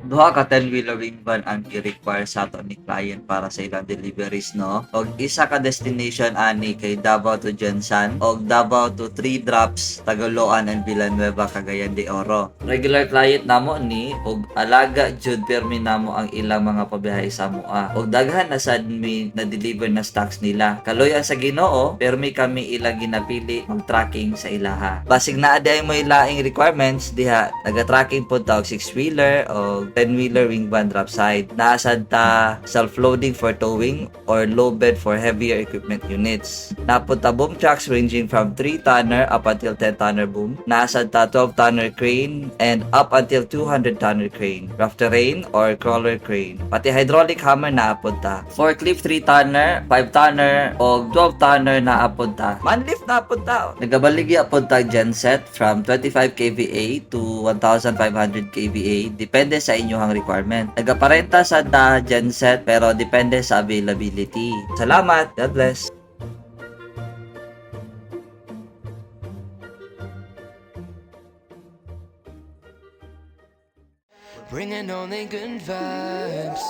Duha ka 10-wheeler wing van ang i-require sa ato ni client para sa ilang deliveries, no? Og isa ka destination ani kay Davao to Jensan og Davao to 3 drops Tagaloan and Villanueva, Cagayan de Oro. Regular client namo ni og alaga jud permi namo ang ilang mga pabiyahe sa mua. Og daghan na sad mi na deliver na stocks nila. Kaloy ang sa Ginoo, permi kami ilang ginapili mag-tracking sa ilaha. Basig naa di ay mo ilaing requirements diha, naga-tracking pod ta og 6-wheeler o 10-wheeler wing van drop side. Naasad ta self-loading for towing or low bed for heavier equipment units. Napod ta boom trucks ranging from 3-tonner up until 10-tonner boom. Naasad ta 12-tonner crane and up until 200-tonner crane. Rough terrain or crawler crane. Pati hydraulic hammer naapod ta. Forklift 3-tonner, 5-tonner o 12-tonner naapod ta. Manlift naapod ta. Nagabaligya pod ta genset from 25 kVA to 1,500 kVA. Depende sa inyong requirement. Nagaparenta sa da genset pero depende sa availability. Salamat. God bless. Bringing only good vibes.